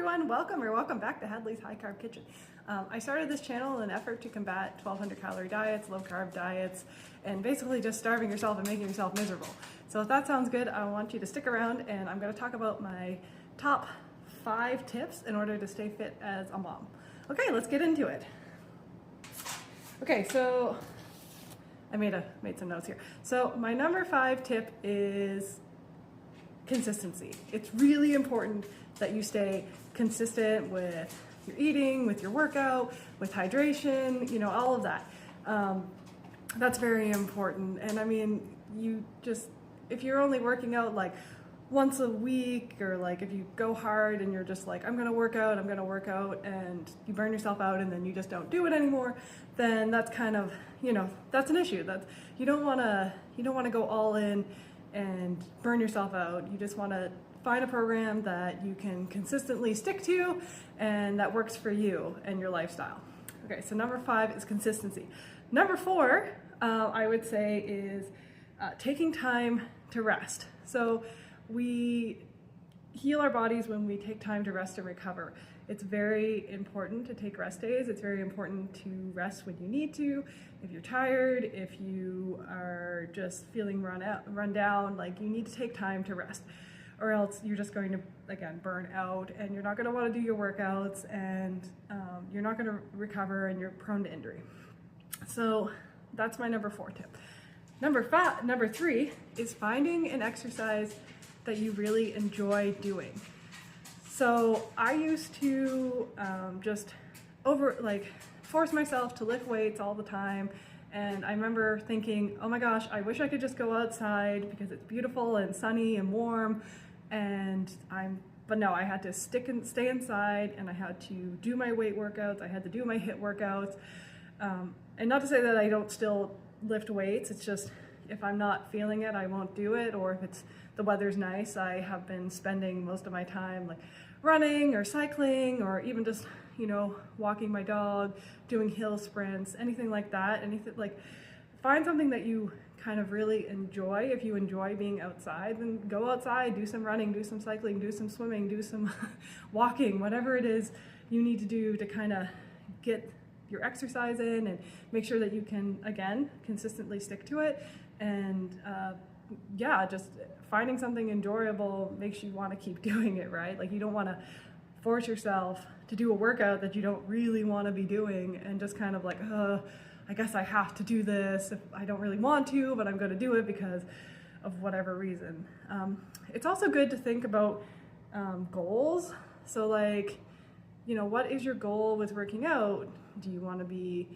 everyone, welcome back to Hadley's High Carb Kitchen. I started this channel in an effort to combat 1200 calorie diets, low carb diets, and basically just starving yourself and making yourself miserable. So if that sounds good, I want you to stick around and I'm going to talk about my top 5 tips in order to stay fit as a mom. Okay, let's get into it. Okay, so I made some notes here. So my number 5 tip is consistency. It's really important that you stay consistent with your eating, with your workout, with hydration, you know, all of that. That's very important. And I mean, if you're only working out like once a week, or like if you go hard and you're just like, I'm gonna work out, and you burn yourself out and then you just don't do it anymore, then that's kind of, you know, that's an issue. You don't wanna go all in and burn yourself out. You just wanna find a program that you can consistently stick to and that works for you and your lifestyle. Okay, so number 5 is consistency. Number 4, I would say, is taking time to rest. So we heal our bodies when we take time to rest and recover. It's very important to take rest days. It's very important to rest when you need to. If you're tired, if you are just feeling run down, like, you need to take time to rest, or else you're just going to, again, burn out and you're not going to want to do your workouts, and you're not going to recover and you're prone to injury. So that's my number 4 tip. Number 3 is finding an exercise that you really enjoy doing. So I used to just force myself to lift weights all the time, and I remember thinking, oh my gosh, I wish I could just go outside because it's beautiful and sunny and warm, but no, I had to stay inside, and I had to do my weight workouts, I had to do my HIIT workouts, and not to say that I don't still lift weights, it's just if I'm not feeling it, I won't do it, or if the weather's nice, I have been spending most of my time like running or cycling, or even just, you know, walking my dog, doing hill sprints, anything like that. Find something that you kind of really enjoy. If you enjoy being outside, then go outside, do some running, do some cycling, do some swimming, do some walking, whatever it is you need to do to kind of get your exercise in and make sure that you can, again, consistently stick to it. And just finding something enjoyable makes you want to keep doing it, right? Like, you don't want to force yourself to do a workout that you don't really want to be doing and just kind of like, I guess I have to do this if I don't really want to, but I'm going to do it because of whatever reason. It's also good to think about goals. So, like, you know, what is your goal with working out? Do you want to be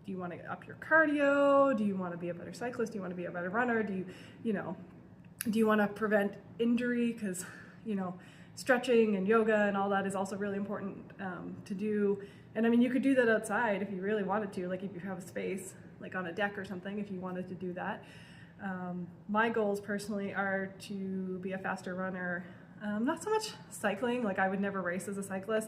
do you want to up your cardio? Do you want to be a better cyclist? Do you want to be a better runner? Do you want to prevent injury? Because, you know, stretching and yoga and all that is also really important to do. And I mean, you could do that outside if you really wanted to, like if you have a space, like on a deck or something, if you wanted to do that. My goals personally are to be a faster runner. Not so much cycling, like I would never race as a cyclist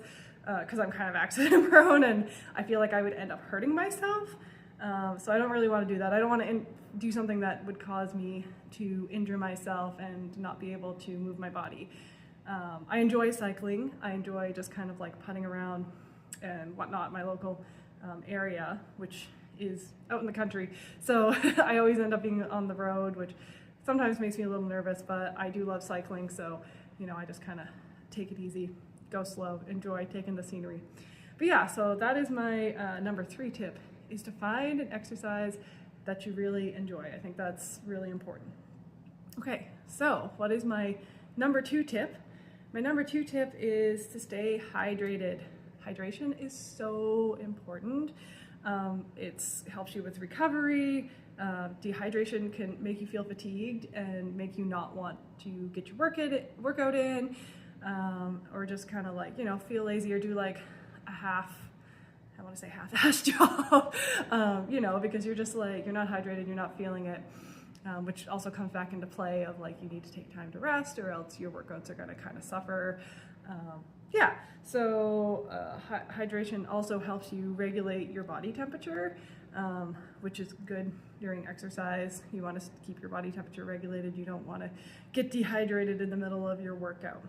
because I'm kind of accident prone and I feel like I would end up hurting myself. So I don't really want to do that. I don't want to do something that would cause me to injure myself and not be able to move my body. I enjoy cycling. I enjoy just kind of like putting around and whatnot in my local area, which is out in the country. So I always end up being on the road, which sometimes makes me a little nervous, but I do love cycling. So, you know, I just kind of take it easy, go slow, enjoy taking the scenery. But yeah, so that is my number 3 tip, is to find an exercise that you really enjoy. I think that's really important. Okay, so what is my number 2 tip? My number 2 tip is to stay hydrated. Hydration is so important. It helps you with recovery. Dehydration can make you feel fatigued and make you not want to get your workout in, or just kind of like, you know, feel lazy or do like a half-assed job, you know, because you're just like, you're not hydrated, you're not feeling it, which also comes back into play of like, you need to take time to rest or else your workouts are going to kind of suffer. So hydration also helps you regulate your body temperature, which is good during exercise. You want to keep your body temperature regulated. You don't want to get dehydrated in the middle of your workout.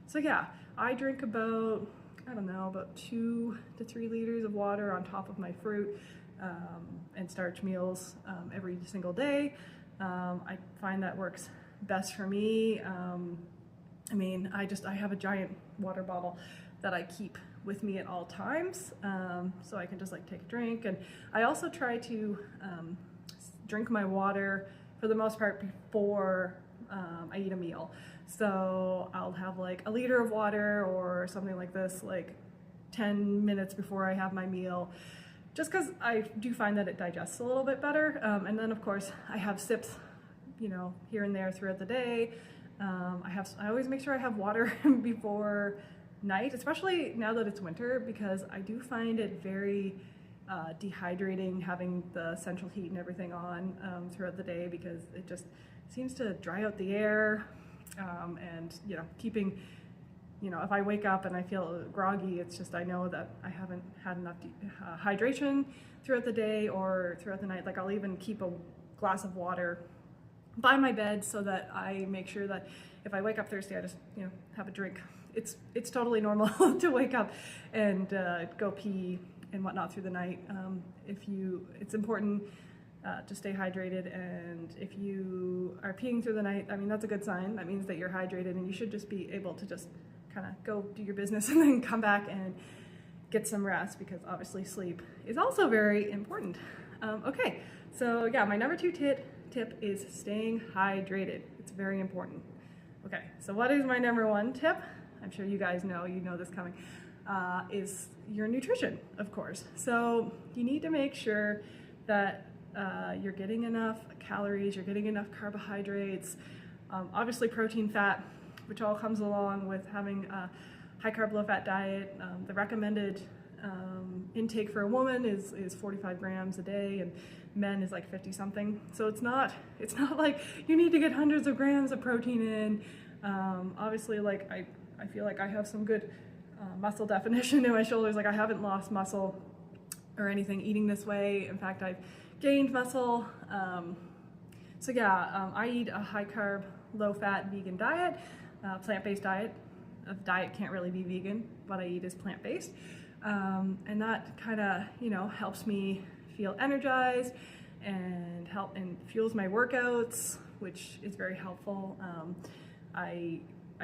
So yeah, I drink about, I don't know, about 2 to 3 liters of water on top of my fruit and starch meals every single day. I find that works best for me. I mean, I have a giant water bottle that I keep with me at all times, so I can just like take a drink. And I also try to drink my water for the most part before I eat a meal. So I'll have like a liter of water or something like this, like 10 minutes before I have my meal, just because I do find that it digests a little bit better. And then of course I have sips, you know, here and there throughout the day. I always make sure I have water before night, especially now that it's winter, because I do find it very dehydrating having the central heat and everything on throughout the day, because it just seems to dry out the air. And you know, keeping, you know, if I wake up and I feel groggy, it's just I know that I haven't had enough hydration throughout the day or throughout the night. Like I'll even keep a glass of water by my bed so that I make sure that if I wake up thirsty, I just, you know, have a drink. It's totally normal to wake up and go pee and whatnot through the night. It's important to stay hydrated, and if you are peeing through the night, I mean, that's a good sign. That means that you're hydrated, and you should just be able to just kind of go do your business and then come back and get some rest, because obviously sleep is also very important. Okay, so yeah, my number 2 tip is staying hydrated. It's very important. Okay, so what is my number 1 tip? I'm sure you guys know, you know this coming, is your nutrition, of course. So you need to make sure that you're getting enough calories, you're getting enough carbohydrates, obviously protein, fat, which all comes along with having a high carb, low fat diet. The recommended intake for a woman is 45 grams a day, and men is like 50 something. So it's not like you need to get hundreds of grams of protein in. Obviously, like I feel like I have some good muscle definition in my shoulders. Like I haven't lost muscle or anything eating this way. In fact, I've gained muscle. So yeah, I eat a high carb, low fat vegan diet, plant-based diet. A diet can't really be vegan. What I eat is plant-based. And that kind of, you know, helps me feel energized and fuels my workouts, which is very helpful. I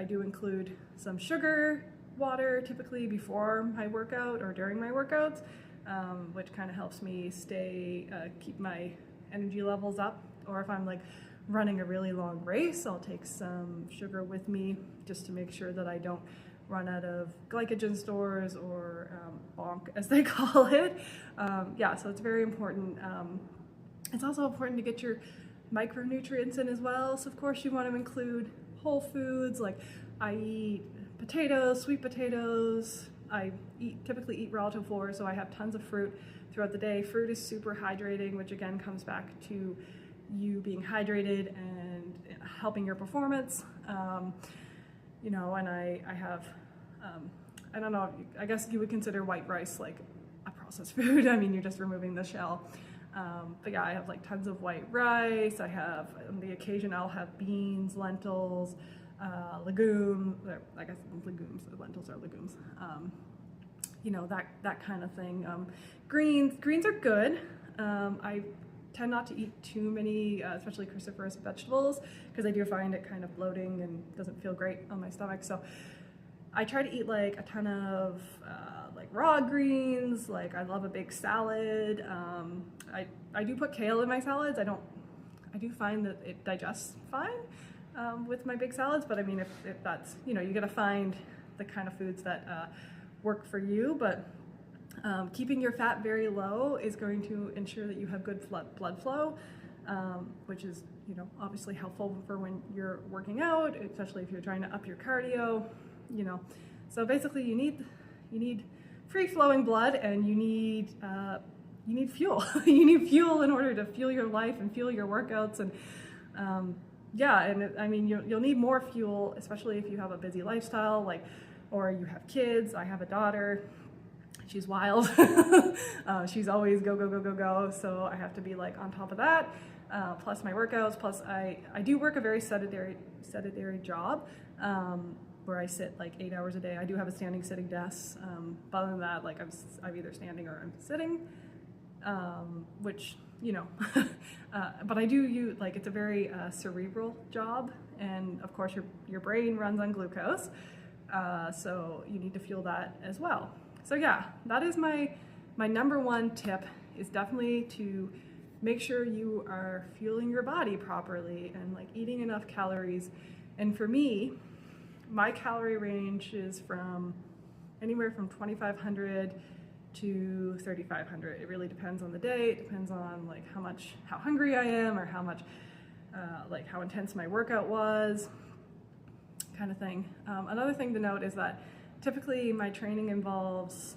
do include some sugar water typically before my workout or during my workouts, which kind of helps me keep my energy levels up. Or if I'm like running a really long race, I'll take some sugar with me just to make sure that I don't run out of glycogen stores, or bonk as they call it. Yeah, so it's very important. It's also important to get your micronutrients in as well. So of course you want to include whole foods. Like I eat potatoes, sweet potatoes. I typically eat raw tofu, so I have tons of fruit throughout the day. Fruit is super hydrating, which again comes back to you being hydrated and helping your performance. You know, and I have, I don't know, I guess you would consider white rice like a processed food. I mean, you're just removing the shell. But yeah, I have like tons of white rice. I have, on the occasion, I'll have beans, lentils, legumes, I guess legumes, lentils are legumes. You know, that kind of thing. Greens are good. I tend not to eat too many, especially cruciferous vegetables, because I do find it kind of bloating and doesn't feel great on my stomach. So I try to eat like a ton of like raw greens. Like I love a big salad. I do put kale in my salads. I do find that it digests fine with my big salads, but I mean, if that's, you know, you gotta find the kind of foods that work for you. But keeping your fat very low is going to ensure that you have good blood flow, which is, you know, obviously helpful for when you're working out, especially if you're trying to up your cardio, you know. So basically you need free flowing blood, and you need fuel. You need fuel in order to fuel your life and fuel your workouts. And yeah, and I mean, you'll need more fuel, especially if you have a busy lifestyle, like, or you have kids. I have a daughter. She's wild. She's always go, go, go, go, go. So I have to be like on top of that. Plus my workouts. Plus I do work a very sedentary job. where I sit like 8 hours a day. I do have a standing sitting desk, but other than that, like I'm either standing or I'm sitting, which, you know, but I do use, like, it's a very cerebral job, and of course your brain runs on glucose, so you need to fuel that as well. So yeah, that is my number one tip, is definitely to make sure you are fueling your body properly and like eating enough calories. And for me, my calorie range is from anywhere from 2,500 to 3,500. It really depends on the day. It depends on like how hungry I am, or how much, like how intense my workout was, kind of thing. Another thing to note is that typically my training involves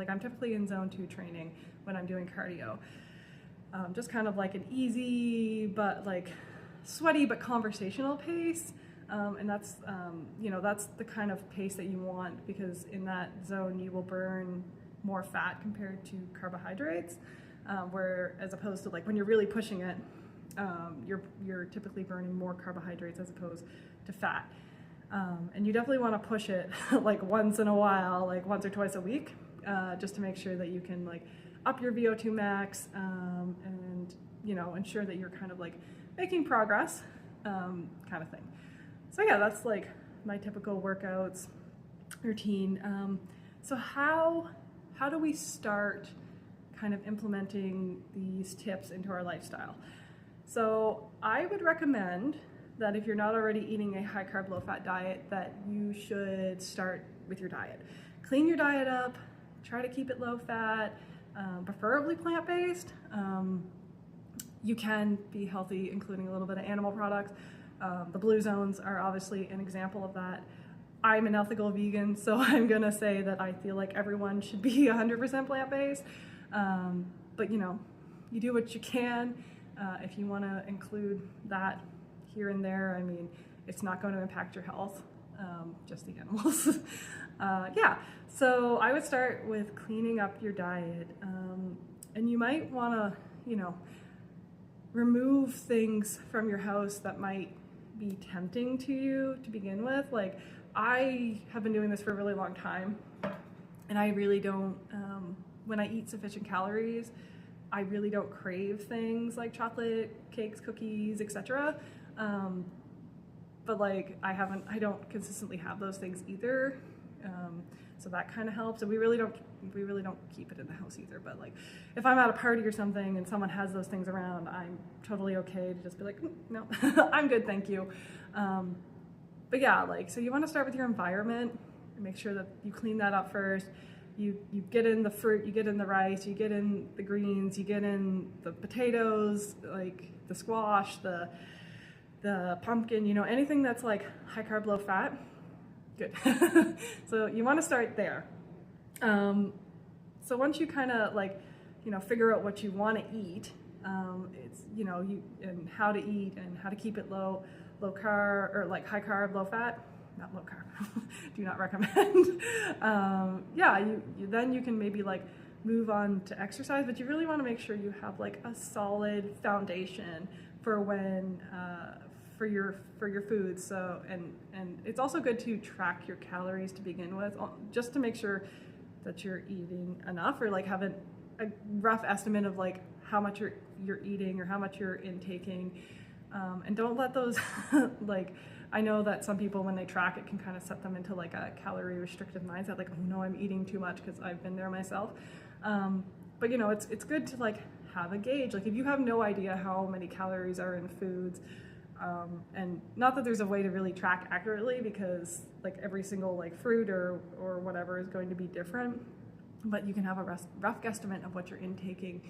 I'm typically in zone 2 training when I'm doing cardio. Just kind of like an easy but like sweaty but conversational pace. And that's, that's the kind of pace that you want, because in that zone you will burn more fat compared to carbohydrates, where as opposed to like when you're really pushing it, you're typically burning more carbohydrates as opposed to fat. And you definitely want to push it like once in a while, like once or twice a week, just to make sure that you can like up your VO2 max, and, you know, ensure that you're kind of like making progress, kind of thing. So yeah, that's like my typical workouts routine. So how do we start kind of implementing these tips into our lifestyle? So I would recommend that if you're not already eating a high carb, low fat diet, that you should start with your diet. Clean your diet up, try to keep it low fat, preferably plant-based. You can be healthy, including a little bit of animal products. The blue zones are obviously an example of that. I'm an ethical vegan, so I'm gonna say that I feel like everyone should be 100% plant-based. But you know, you do what you can. If you wanna include that here and there, I mean, it's not going to impact your health, just the animals. Yeah, so I would start with cleaning up your diet. And you might wanna, you know, remove things from your house that might be tempting to you to begin with. Like, I have been doing this for a really long time, and I really don't, when I eat sufficient calories, I really don't crave things like chocolate, cakes, cookies, etc. But like I don't consistently have those things either. So that kind of helps. And we really don't keep it in the house either. But like if I'm at a party or something and someone has those things around, I'm totally okay to just be like, no, I'm good, thank you. But yeah, like, so you want to start with your environment and make sure that you clean that up first. You get in the fruit, you get in the rice, you get in the greens, you get in the potatoes, like the squash, the pumpkin, you know, anything that's like high carb, low fat, good. So you want to start there. So once you kind of like, you know, figure out what you want to eat, it's, you know, and how to eat and how to keep it low carb, or like high carb, low fat, not low carb, do not recommend. Yeah, then you can maybe like move on to exercise, but you really want to make sure you have like a solid foundation for when, for your food. So, and it's also good to track your calories to begin with, just to make sure that you're eating enough, or like have a rough estimate of like how much you're eating or how much you're intaking. And don't let those, like, I know that some people, when they track, it can kind of set them into like a calorie restrictive mindset, like, oh no, I'm eating too much, because I've been there myself. But you know, it's good to like have a gauge. Like if you have no idea how many calories are in foods, and not that there's a way to really track accurately, because like every single like fruit or whatever is going to be different, but you can have a rough guesstimate of what you're intaking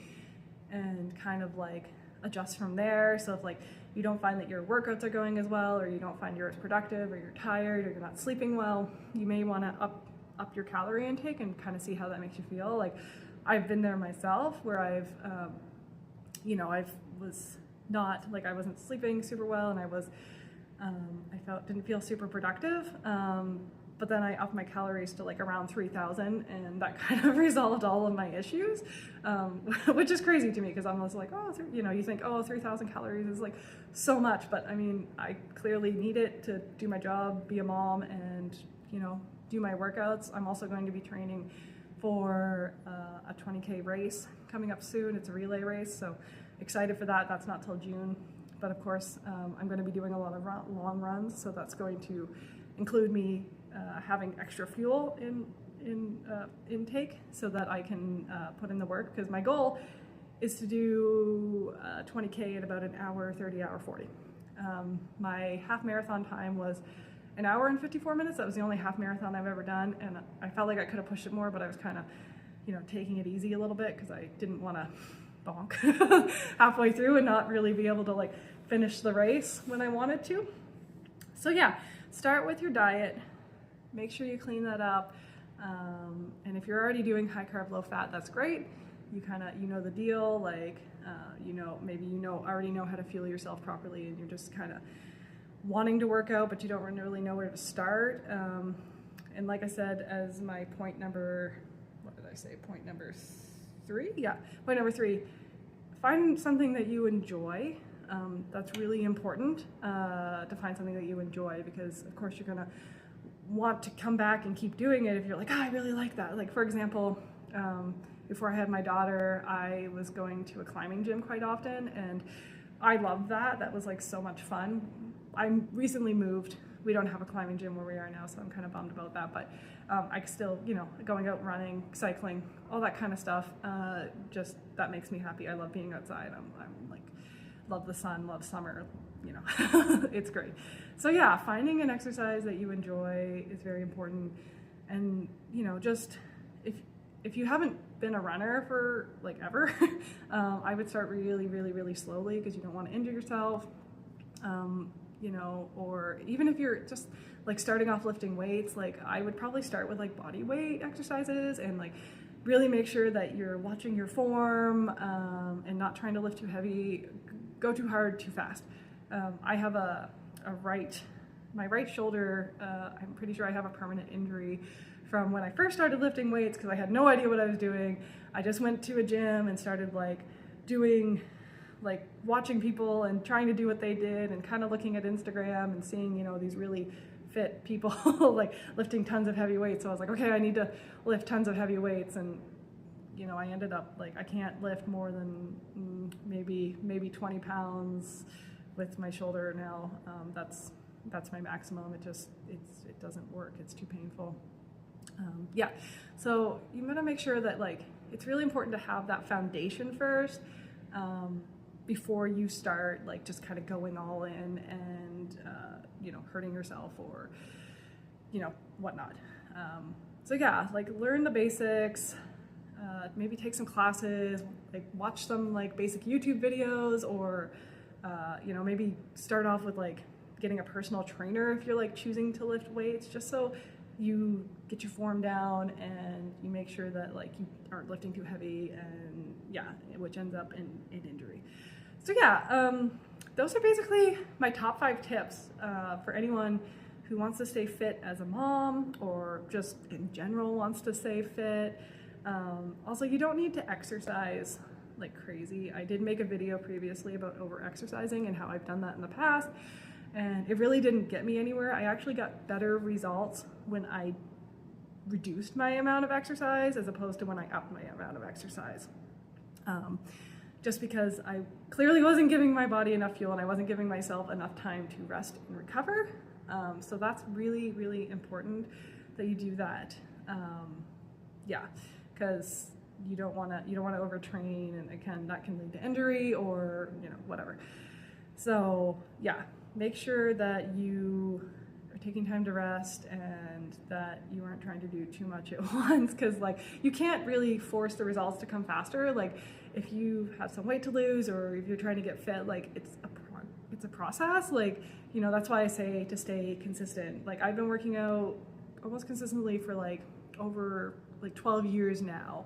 and kind of like adjust from there. So if like you don't find that your workouts are going as well, or you don't find you're as productive, or you're tired, or you're not sleeping well, you may want to up your calorie intake and kind of see how that makes you feel. Like I've been there myself, where I've you know, I was not, like, I wasn't sleeping super well, and I was didn't feel super productive, but then I upped my calories to like around 3,000, and that kind of resolved all of my issues, which is crazy to me because I'm just like, oh, you know, you think, oh, 3,000 calories is like so much, but I mean, I clearly need it to do my job, be a mom, and, you know, do my workouts. I'm also going to be training for a 20K race coming up soon. It's a relay race, so excited for that. That's not till June, but of course, I'm going to be doing a lot of long runs, so that's going to include me having extra fuel in intake so that I can put in the work, because my goal is to do 20K in about an hour 30, hour 40. My half marathon time was an hour and 54 minutes. That was the only half marathon I've ever done, and I felt like I could have pushed it more, but I was kind of, you know, taking it easy a little bit because I didn't want to bonk halfway through and not really be able to like finish the race when I wanted to. So yeah, start with your diet. Make sure you clean that up. And if you're already doing high carb, low fat, that's great. You know the deal, like, you know, maybe already know how to fuel yourself properly, and you're just kind of wanting to work out, but you don't really know where to start. And like I said, as my point number, what did I say? Point number 3? Yeah, point number 3, find something that you enjoy. That's really important, to find something that you enjoy, because of course you're gonna want to come back and keep doing it if you're like, oh, I really like that. Like, for example, before I had my daughter, I was going to a climbing gym quite often, and I loved that. That was like so much fun. I recently moved. We don't have a climbing gym where we are now, so I'm kind of bummed about that, but I still, you know, going out running, cycling, all that kind of stuff, just that makes me happy. I love being outside. I'm like, love the sun, love summer, you know, it's great. So yeah, finding an exercise that you enjoy is very important. And, you know, just if you haven't been a runner for like ever, I would start really slowly, because you don't want to injure yourself. You know, or even if you're just like starting off lifting weights, like I would probably start with like body weight exercises, and like really make sure that you're watching your form, and not trying to lift too heavy, go too hard, too fast. I have my right shoulder, I'm pretty sure I have a permanent injury from when I first started lifting weights, because I had no idea what I was doing. I just went to a gym and started like watching people and trying to do what they did, and kind of looking at Instagram and seeing, you know, these really fit people like lifting tons of heavy weights. So I was like, okay, I need to lift tons of heavy weights. And, you know, I ended up like, I can't lift more than maybe 20 pounds with my shoulder now. That's my maximum. It doesn't work. It's too painful. Yeah, so you gotta make sure that like, it's really important to have that foundation first, before you start like just kind of going all in and, you know, hurting yourself or, you know, whatnot. So yeah, like learn the basics, maybe take some classes, like watch some like basic YouTube videos, or, you know, maybe start off with like getting a personal trainer if you're like choosing to lift weights, just so you get your form down and you make sure that like you aren't lifting too heavy, and yeah, which ends up in injury. So yeah, those are basically my top 5 tips for anyone who wants to stay fit as a mom, or just in general wants to stay fit. Also, you don't need to exercise like crazy. I did make a video previously about over-exercising and how I've done that in the past, and it really didn't get me anywhere. I actually got better results when I reduced my amount of exercise as opposed to when I upped my amount of exercise. Just because I clearly wasn't giving my body enough fuel, and I wasn't giving myself enough time to rest and recover. So that's really important that you do that. Yeah, because you don't want to overtrain, and again, that can lead to injury or, you know, whatever. So yeah, make sure that you are taking time to rest, and that you aren't trying to do too much at once, because like you can't really force the results to come faster. Like if you have some weight to lose, or if you're trying to get fit, like it's a process. Like, you know, that's why I say to stay consistent. Like I've been working out almost consistently for like over like 12 years now.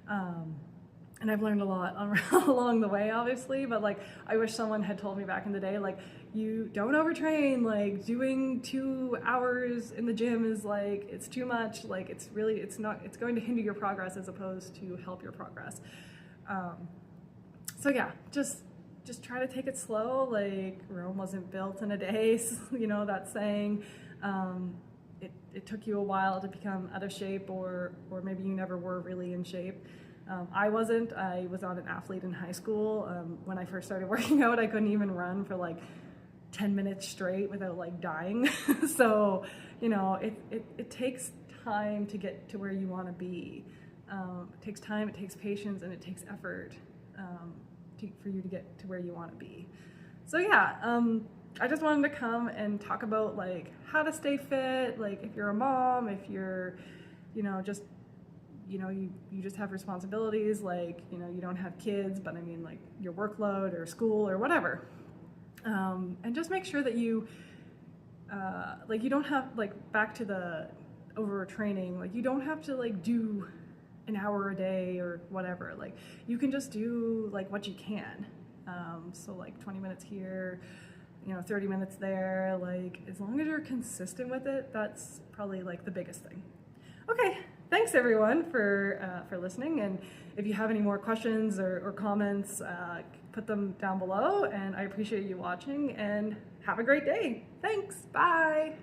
And I've learned a lot along the way, obviously, but like I wish someone had told me back in the day, like, you don't overtrain. Like doing 2 hours in the gym is like, it's too much. Like it's going to hinder your progress as opposed to help your progress. So yeah, just try to take it slow. Like Rome wasn't built in a day, you know, that saying. It took you a while to become out of shape, or maybe you never were really in shape. I wasn't. I was not an athlete in high school. When I first started working out, I couldn't even run for like 10 minutes straight without like dying. So, you know, it takes time to get to where you want to be. It takes time, it takes patience, and it takes effort for you to get to where you want to be. So yeah, I just wanted to come and talk about like how to stay fit. Like if you're a mom, if you're, you know, just, you know, you just have responsibilities, like, you know, you don't have kids, but I mean like your workload or school or whatever. And just make sure that you, like you don't have, like back to the overtraining, like you don't have to like do an hour a day or whatever. Like you can just do like what you can. So like 20 minutes here, you know, 30 minutes there, like as long as you're consistent with it, that's probably like the biggest thing. Okay, thanks everyone for listening, and if you have any more questions or comments, put them down below, and I appreciate you watching, and have a great day. Thanks, bye.